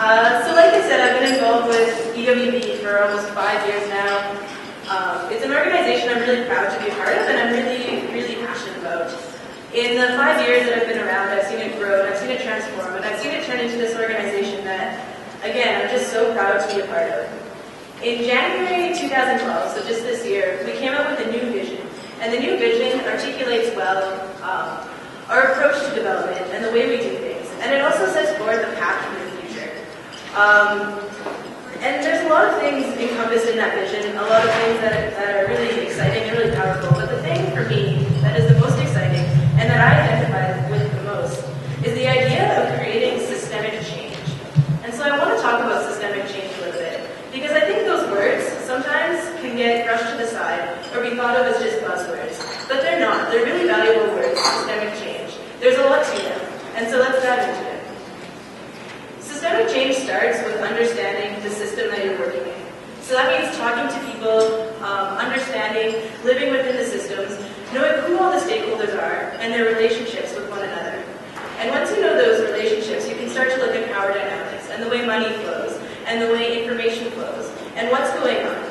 So like I said, I've been involved with EWB for almost 5 years now. It's an organization I'm really proud to be a part of and I'm really, really passionate about. In the 5 years that I've been around, I've seen it grow, and I've seen it transform, and I've seen it turn into this organization that, again, I'm just so proud to be a part of. In January 2012, so just this year, we came up with a new vision. And the new vision articulates well our approach to development and the way we do things. And it also sets forward the path for the future. And there's a lot of things encompassed in that vision, a lot of things that are really exciting and really powerful. But the thing for me that is the most exciting and that I identify with the most is the idea of creating systemic change. And so I want to talk about systemic change a little bit, because I think those words sometimes can get brushed to the side or be thought of as just buzzwords. But they're not. They're really valuable words, systemic change. There's a lot to them. And so let's dive into it. Systemic change starts with understanding the system that you're working in. So that means talking to people, understanding, living within the systems, knowing who all the stakeholders are and their relationships with one another. And once you know those relationships, you can start to look at power dynamics and the way money flows and the way information flows and what's going on.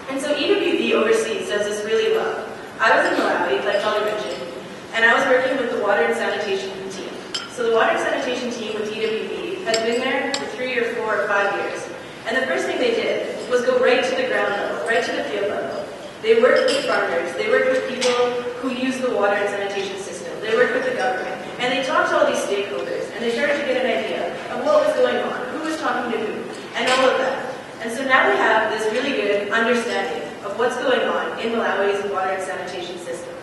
And so EWB overseas does this really well. I was in Malawi, like Holly mentioned, and I was working with the water and sanitation team. So the water and sanitation team with EWB has been there for 3 or 4 or 5 years. And the first thing they did was go right to the ground level, right to the field level. They worked with farmers, they worked with people who use the water and sanitation system, they worked with the government, and they talked to all these stakeholders, and they started to get an idea of what was going on, who was talking to who, and all of that. And so now we have this really good understanding of what's going on in Malawi's water and sanitation system.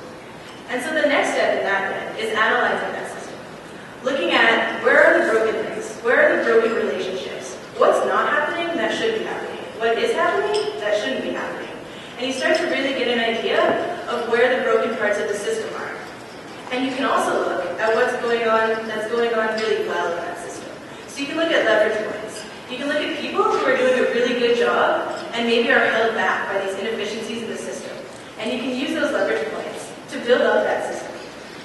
And so the next step in that then is analyzing that system. Looking at where are the broken links, where are the broken relationships, what's not happening that should be happening, what is happening that shouldn't be happening. And you start to really get an idea of where the broken parts of the system are. And you can also look at what's going on that's going on really well in that system. So you can look at leverage points. You can look at people who are doing a really good job and maybe are held back by these inefficiencies in the system. And you can use those leverage points to build up that system.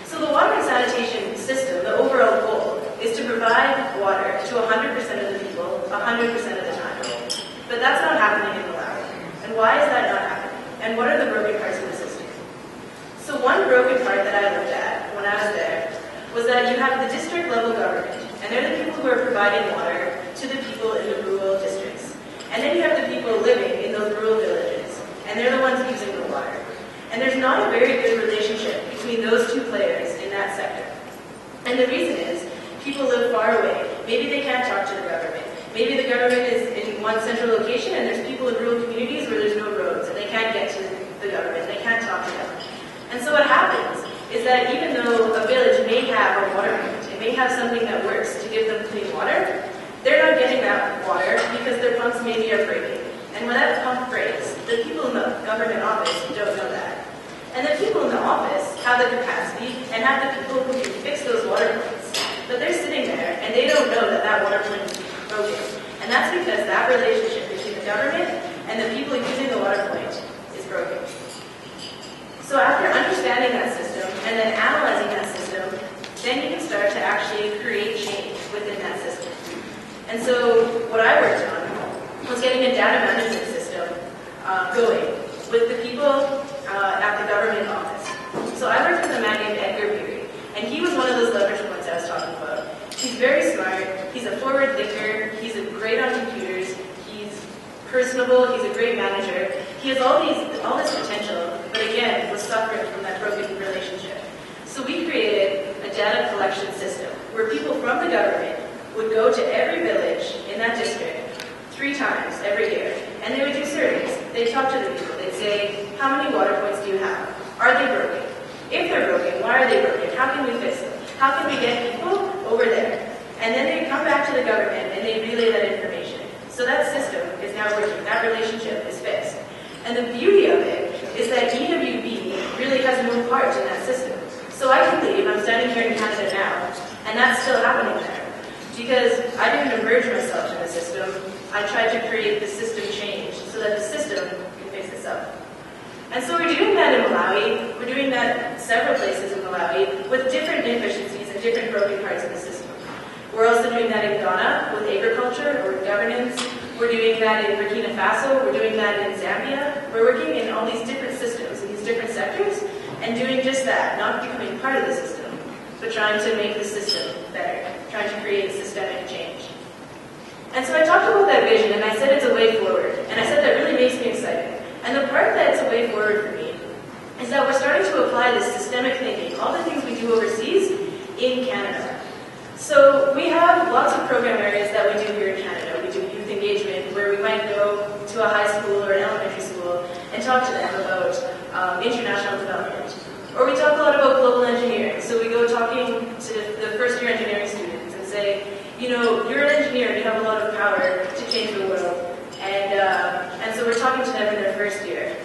So the water and sanitation system, the overall goal, is to provide water to 100% of the people 100% of the time. But that's not happening in Molaro. And why is that not happening? And what are the broken parts of the system? So one broken part that I looked at when I was there was that you have the district level government, and they're the people who are providing water to the people in the rural districts. And then you have the people living in those rural villages, and they're the ones using the water. And there's not a very good relationship between those two players in that sector. And the reason is, people live far away. Maybe they can't talk to the government. Maybe the government is in one central location and there's people in rural communities where there's no roads and they can't get to the government, they can't talk to them. And so what happens is that even though a village may have a water point, it may have something that works to give them clean water, they're not getting that water because their pumps maybe are breaking. And when that pump breaks, the people in the government office don't know that. And the people in the office have the capacity and have the people who can fix those water points. But they're sitting there and they don't know that that water point is broken. And that's because that relationship between the government and the people using the water point is broken. So after understanding that system and then analyzing that system, then you can start to actually create change within that system. And so what I worked on was getting a data management system going with the people at the government office. So I worked with a man named Edgar Beery, and he was one of those leverage points I was talking about. He's very smart, he's a forward thinker, he's great on computers, he's personable, he's a great manager. He has all this potential, but again, was suffering from that broken relationship. So we created a data collection system where people from the government would go to every village in that district 3 times every year, and they would do surveys. They'd talk to the people, they'd say, how many water points do you have? Are they broken? If they're broken, why are they broken? How can we fix them? How can we get people over there? And then they come back to the government and they relay that information. So that system is now working. That relationship is fixed. And the beauty of it is that EWB really has no part in that system. So I can leave, I'm standing here in Canada now, and that's still happening there. Because I didn't immerse myself in the system, I tried to create the system change so that the system can fix itself. And so we're doing that in Malawi, we're doing that several places in Malawi with different inefficiencies and different broken parts of the system. We're also doing that in Ghana with agriculture, governance. We're doing that in Burkina Faso. We're doing that in Zambia. We're working in all these different systems, in these different sectors, and doing just that, not becoming part of the system, but trying to make the system better, trying to create systemic change. And so I talked about that vision, and I said it's a way forward, and I said that really makes me excited. And the part that it's a way forward for me is that we're starting to apply this systemic thinking, all the things we do overseas, in Canada. So we have lots of program areas that we do here in Canada. We do youth engagement, where we might go to a high school or an elementary school and talk to them about international development. Or we talk a lot about global engineering. So we go talking to the first-year engineering students and say, you know, you're an engineer and you have a lot of power to change the world. And so we're talking to them in their first year.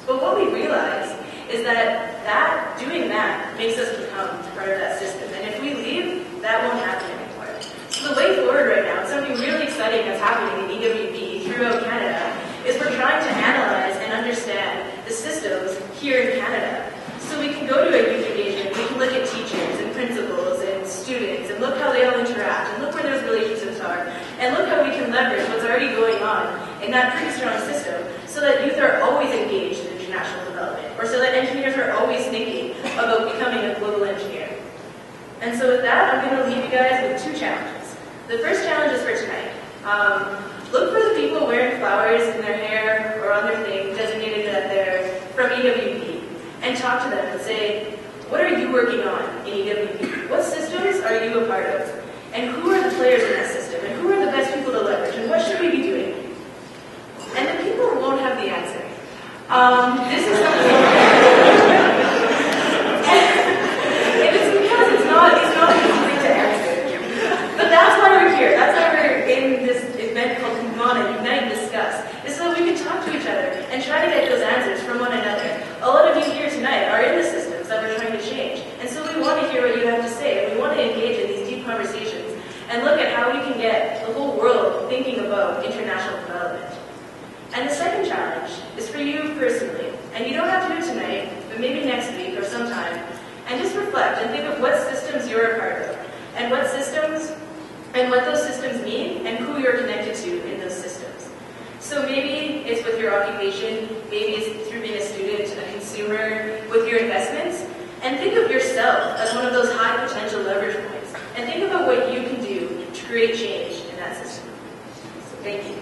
But what we realize is that doing that makes us become part of that system. And if we leave, that won't happen anymore. So the way forward right now, something really exciting that's happening in EWB throughout Canada, is we're trying to analyze and understand the systems here in Canada. So we can go to a youth engagement, we can look at teachers and principals and students, and look how they all interact, and look where those relationships are, and look how we can leverage what's already going on in that pretty strong system, so that youth are always engaged in international development, or so that engineers are always thinking about becoming a global engineer. And so with that, I'm going to leave you guys with two challenges. The first challenge is for tonight. Look for the people wearing flowers in their hair or on their thing designated that they're from EWB, and talk to them and say, what are you working on in EWB? What systems are you a part of? And who are the players in that system? And who are the best people to leverage? And what should we be doing? And the people won't have the answer. This is something, and it's because it's not easy to answer. But that's why we're here. That's why we're in this event called Humana, Unite and Discuss, is so that we can talk to each other and try to get those answers from one another. A lot of you here tonight are in the systems that we're trying to change, and so we want to hear what you have to say, and we want to engage in these deep conversations and look at how we can get the whole world thinking about international development. And the second challenge is for you personally, and you don't have to do it tonight, but maybe next week or sometime, and just reflect and think of what systems you're a part of, and what systems, and what those systems mean, and who you're connected to in those systems. So maybe it's with your occupation, maybe it's through being a student, a consumer, with your investments, and think of yourself as one of those high potential leverage points, and think about what you can do to create change in that system. So thank you.